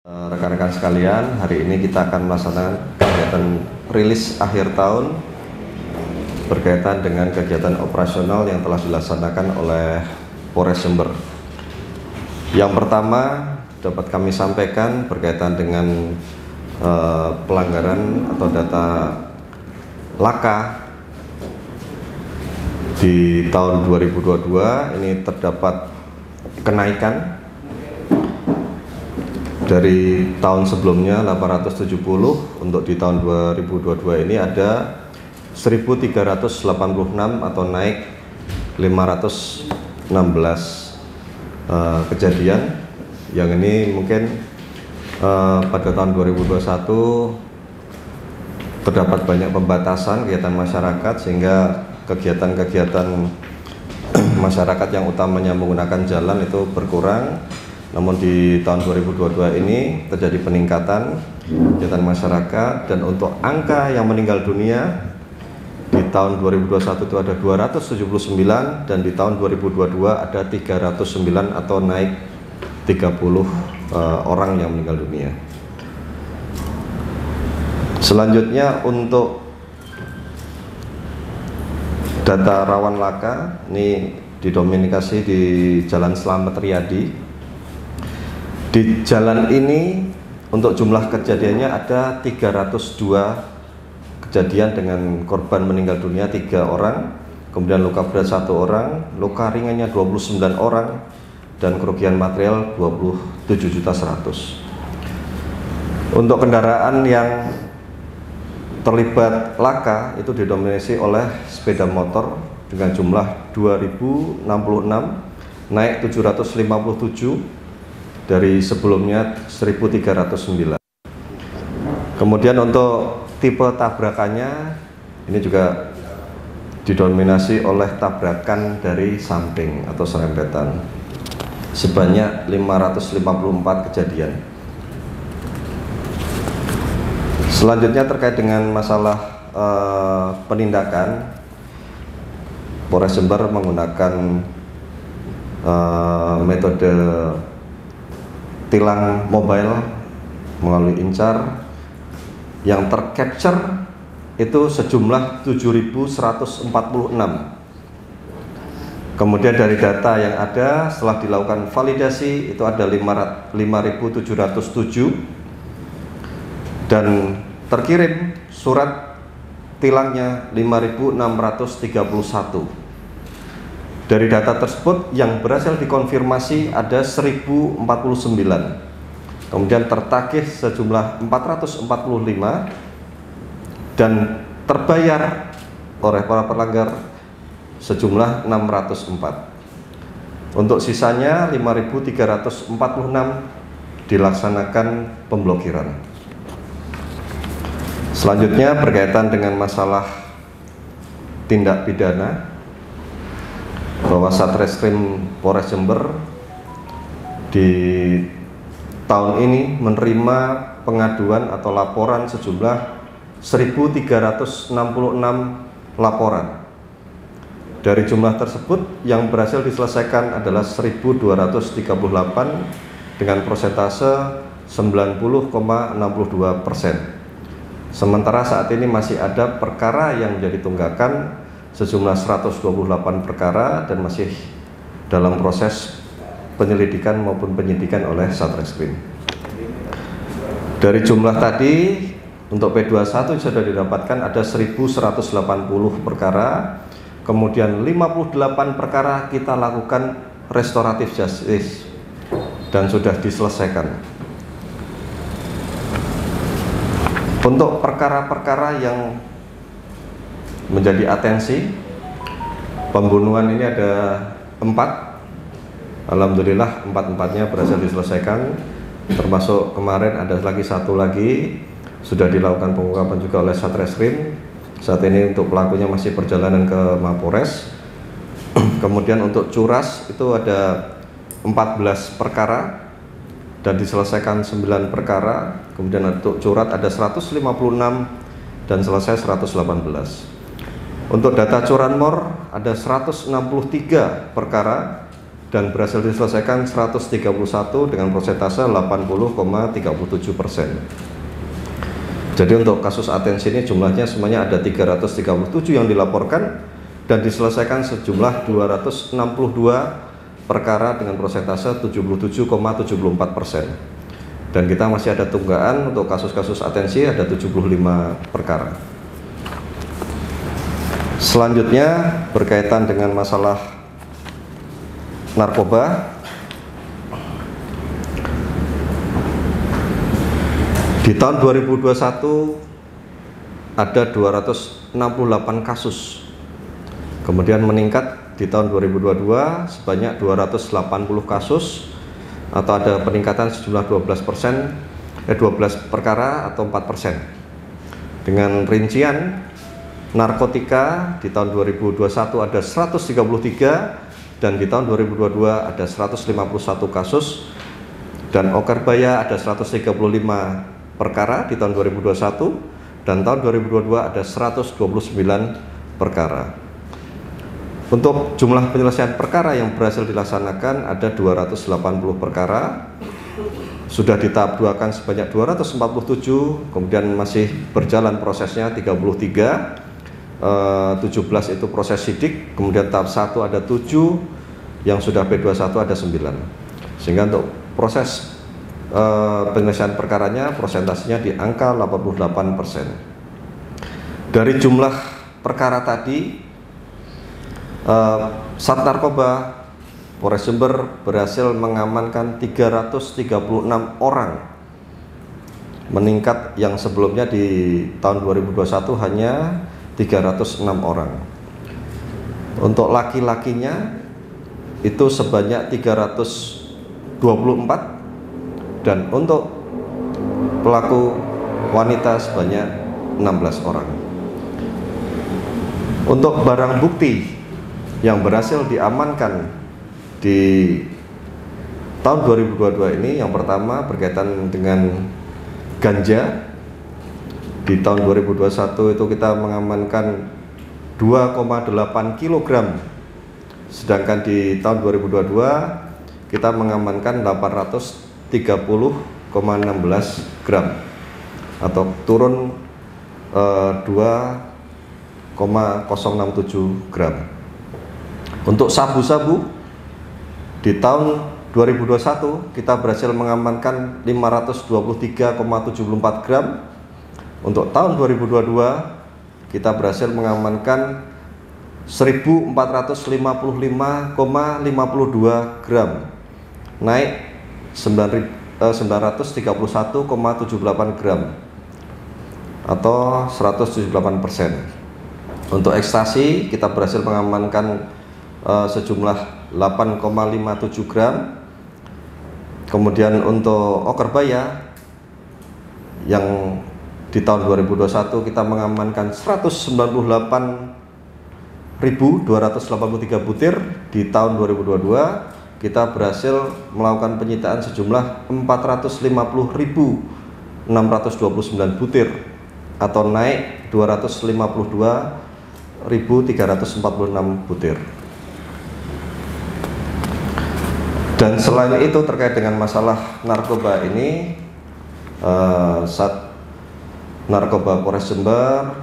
Rekan-rekan sekalian, hari ini kita akan melaksanakan kegiatan rilis akhir tahun berkaitan dengan kegiatan operasional yang telah dilaksanakan oleh Polres Jember. Yang pertama dapat kami sampaikan berkaitan dengan pelanggaran atau data laka di tahun 2022. Ini terdapat kenaikan dari tahun sebelumnya 870, untuk di tahun 2022 ini ada 1386 atau naik 516 kejadian. Yang ini mungkin pada tahun 2021 terdapat banyak pembatasan kegiatan masyarakat sehingga kegiatan-kegiatan masyarakat yang utamanya menggunakan jalan itu berkurang. Namun di tahun 2022 ini terjadi peningkatan kegiatan masyarakat, dan untuk angka yang meninggal dunia di tahun 2021 itu ada 279, dan di tahun 2022 ada 309 atau naik 30 orang yang meninggal dunia. Selanjutnya untuk data rawan laka, ini didominasi di Jalan Slamet Riyadi. Di jalan ini untuk jumlah kejadiannya ada 302 kejadian dengan korban meninggal dunia 3 orang, kemudian luka berat 1 orang, luka ringannya 29 orang, dan kerugian material 27.100.000. Untuk kendaraan yang terlibat laka itu didominasi oleh sepeda motor dengan jumlah 2066, naik 757 dari sebelumnya 1309. Kemudian untuk tipe tabrakannya ini juga didominasi oleh tabrakan dari samping atau serempetan sebanyak 554 kejadian. Selanjutnya terkait dengan masalah penindakan, Polres Jember menggunakan metode tilang mobile melalui incar yang tercapture itu sejumlah 7.146. Kemudian dari data yang ada setelah dilakukan validasi itu ada 5.707, dan terkirim surat tilangnya 5.631. Dari data tersebut yang berhasil dikonfirmasi ada 1049, kemudian tertagih sejumlah 445, dan terbayar oleh para pelanggar sejumlah 604. Untuk sisanya 5.346 dilaksanakan pemblokiran. Selanjutnya berkaitan dengan masalah tindak pidana, bahwa Satreskrim Polres Jember di tahun ini menerima pengaduan atau laporan sejumlah 1.366 laporan. Dari jumlah tersebut yang berhasil diselesaikan adalah 1.238 dengan persentase 90,62%. Sementara saat ini masih ada perkara yang menjadi tunggakan sejumlah 128 perkara dan masih dalam proses penyelidikan maupun penyidikan oleh Satreskrim. Dari jumlah tadi untuk P21 sudah didapatkan ada 1.180 perkara, kemudian 58 perkara kita lakukan restoratif justice dan sudah diselesaikan. Untuk perkara-perkara yang menjadi atensi, pembunuhan ini ada 4. Alhamdulillah 4-empatnya berhasil diselesaikan, termasuk kemarin ada lagi 1 lagi sudah dilakukan pengungkapan juga oleh Satreskrim. Saat ini untuk pelakunya masih perjalanan ke Mapores. Kemudian untuk curas itu ada 14 perkara dan diselesaikan 9 perkara. Kemudian untuk curat ada 156 dan selesai 118. Untuk data curanmor ada 163 perkara dan berhasil diselesaikan 131 dengan persentase 80,37%. Jadi untuk kasus atensi ini jumlahnya semuanya ada 337 yang dilaporkan dan diselesaikan sejumlah 262 perkara dengan persentase 77,74%. Dan kita masih ada tunggaan untuk kasus-kasus atensi ada 75 perkara. Selanjutnya berkaitan dengan masalah narkoba. Di tahun 2021 ada 268 kasus. Kemudian meningkat di tahun 2022 sebanyak 280 kasus, atau ada peningkatan sejumlah 12 perkara atau 4%. Dengan rincian narkotika di tahun 2021 ada 133 dan di tahun 2022 ada 151 kasus, dan Okarbaya ada 135 perkara di tahun 2021 dan tahun 2022 ada 129 perkara. Untuk jumlah penyelesaian perkara yang berhasil dilaksanakan ada 280 perkara, sudah di tahap 2 kan sebanyak 247, kemudian masih berjalan prosesnya 33, 17 itu proses sidik, kemudian tahap 1 ada 7, yang sudah P21 ada 9. Sehingga untuk proses penyelesaian perkaranya persentasenya di angka 88%. Dari jumlah perkara tadi, Sat Narkoba Polres Jember berhasil mengamankan 336 orang, meningkat yang sebelumnya di tahun 2021 hanya 306 orang. Untuk laki-lakinya itu sebanyak 324 dan untuk pelaku wanita sebanyak 16 orang. Untuk barang bukti yang berhasil diamankan di tahun 2022 ini, yang pertama berkaitan dengan ganja. Di tahun 2021 itu kita mengamankan 2,8 kg, sedangkan di tahun 2022 kita mengamankan 830,16 gram atau turun 2,067 gram. Untuk sabu-sabu di tahun 2021 kita berhasil mengamankan 523,74 gram. Untuk tahun 2022 kita berhasil mengamankan 1455,52 gram, naik 931,78 gram atau 178%. Untuk ekstasi kita berhasil mengamankan sejumlah 8,57 gram. Kemudian untuk Okarbaya yang di tahun 2021 kita mengamankan 198.283 butir. Di tahun 2022 kita berhasil melakukan penyitaan sejumlah 450.629 butir atau naik 252.346 butir. Dan selain itu terkait dengan masalah narkoba ini, Sat Narkoba Polres Jember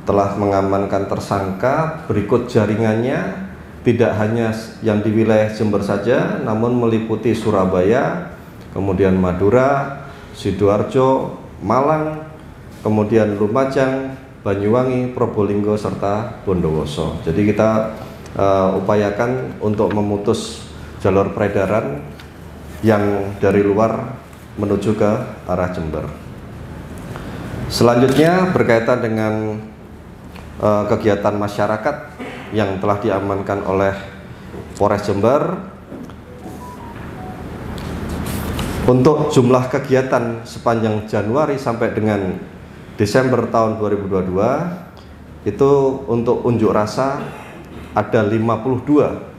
telah mengamankan tersangka berikut jaringannya, tidak hanya yang di wilayah Jember saja, namun meliputi Surabaya, kemudian Madura, Sidoarjo, Malang, kemudian Lumajang, Banyuwangi, Probolinggo, serta Bondowoso. Jadi kita upayakan untuk memutus jalur peredaran yang dari luar menuju ke arah Jember. Selanjutnya berkaitan dengan kegiatan masyarakat yang telah diamankan oleh Polres Jember. Untuk jumlah kegiatan sepanjang Januari sampai dengan Desember tahun 2022 itu untuk unjuk rasa ada 52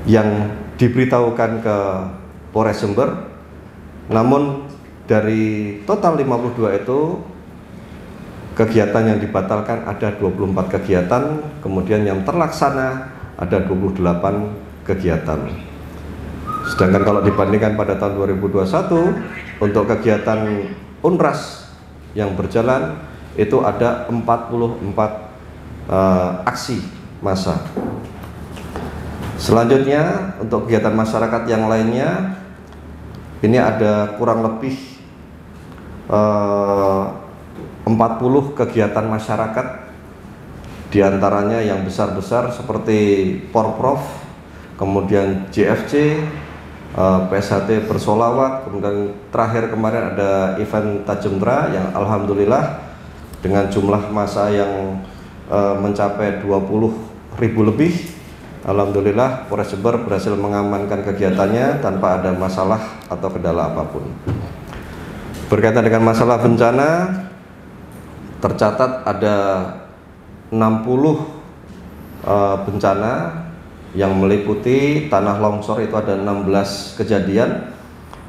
yang diberitahukan ke Polres Jember, namun dari total 52 itu kegiatan yang dibatalkan ada 24 kegiatan, kemudian yang terlaksana ada 28 kegiatan. Sedangkan kalau dibandingkan pada tahun 2021, untuk kegiatan UNRAS yang berjalan itu ada 44 aksi massa. Selanjutnya untuk kegiatan masyarakat yang lainnya, ini ada kurang lebih 40 kegiatan masyarakat, diantaranya yang besar-besar seperti Porprov, kemudian JFC, PSHT Bersolawat, kemudian terakhir kemarin ada event Tajemdra yang alhamdulillah dengan jumlah massa yang mencapai 20.000 lebih. Alhamdulillah Polres Jember berhasil mengamankan kegiatannya tanpa ada masalah atau kendala apapun. Berkaitan dengan masalah bencana, tercatat ada 60 bencana yang meliputi tanah longsor itu ada 16 kejadian,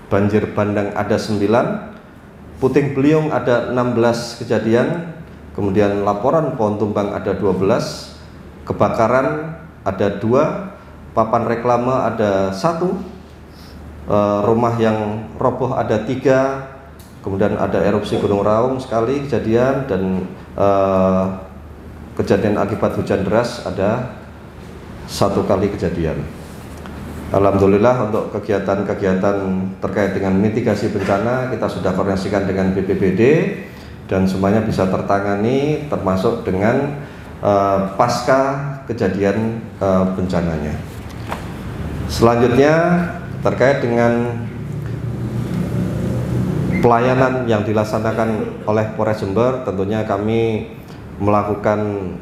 banjir bandang ada 9, puting beliung ada 16 kejadian, kemudian laporan pohon tumbang ada 12, kebakaran ada 2, papan reklame ada 1, rumah yang roboh ada 3, kemudian ada erupsi Gunung Raung sekali kejadian, dan kejadian akibat hujan deras ada 1 kali kejadian. Alhamdulillah untuk kegiatan-kegiatan terkait dengan mitigasi bencana kita sudah koordinasikan dengan BPBD dan semuanya bisa tertangani, termasuk dengan pasca kejadian bencananya. Selanjutnya terkait dengan pelayanan yang dilaksanakan oleh Polres Jember, tentunya kami melakukan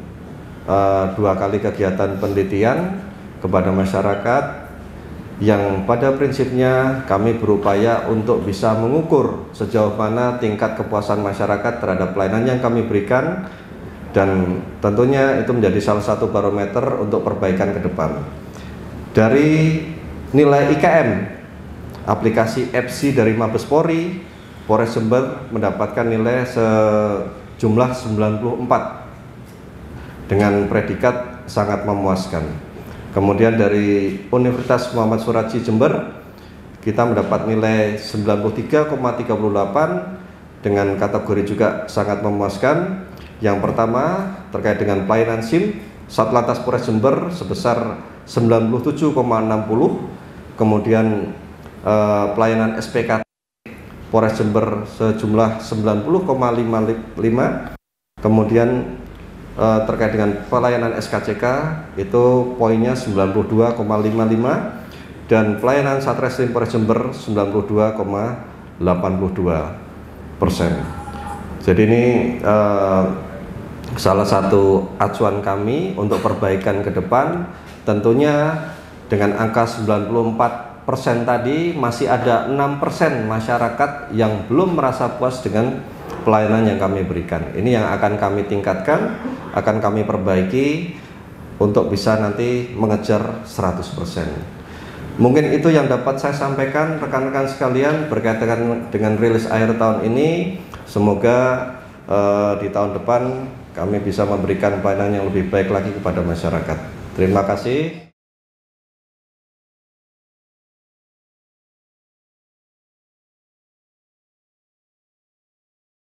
2 kali kegiatan penelitian kepada masyarakat yang pada prinsipnya kami berupaya untuk bisa mengukur sejauh mana tingkat kepuasan masyarakat terhadap pelayanan yang kami berikan, dan tentunya itu menjadi salah satu barometer untuk perbaikan ke depan. Dari nilai IKM aplikasi EPSI dari Mabes Polri, Polres Jember mendapatkan nilai sejumlah 94 dengan predikat sangat memuaskan. Kemudian dari Universitas Muhammad Surraji Jember kita mendapat nilai 93,38 dengan kategori juga sangat memuaskan. Yang pertama terkait dengan pelayanan SIM, Satlantas Polres Jember sebesar 97,60, kemudian pelayanan SPKT Polres Jember sejumlah 90,55, kemudian terkait dengan pelayanan SKCK itu poinnya 92,55, dan pelayanan Satreskrim Polres Jember 92,82%. Jadi ini salah satu acuan kami untuk perbaikan ke depan. Tentunya dengan angka 94% tadi masih ada 6% masyarakat yang belum merasa puas dengan pelayanan yang kami berikan. Ini yang akan kami tingkatkan, akan kami perbaiki untuk bisa nanti mengejar 100%. Mungkin itu yang dapat saya sampaikan rekan-rekan sekalian berkaitan dengan rilis akhir tahun ini. Semoga di tahun depan kami bisa memberikan pelayanan yang lebih baik lagi kepada masyarakat. Terima kasih.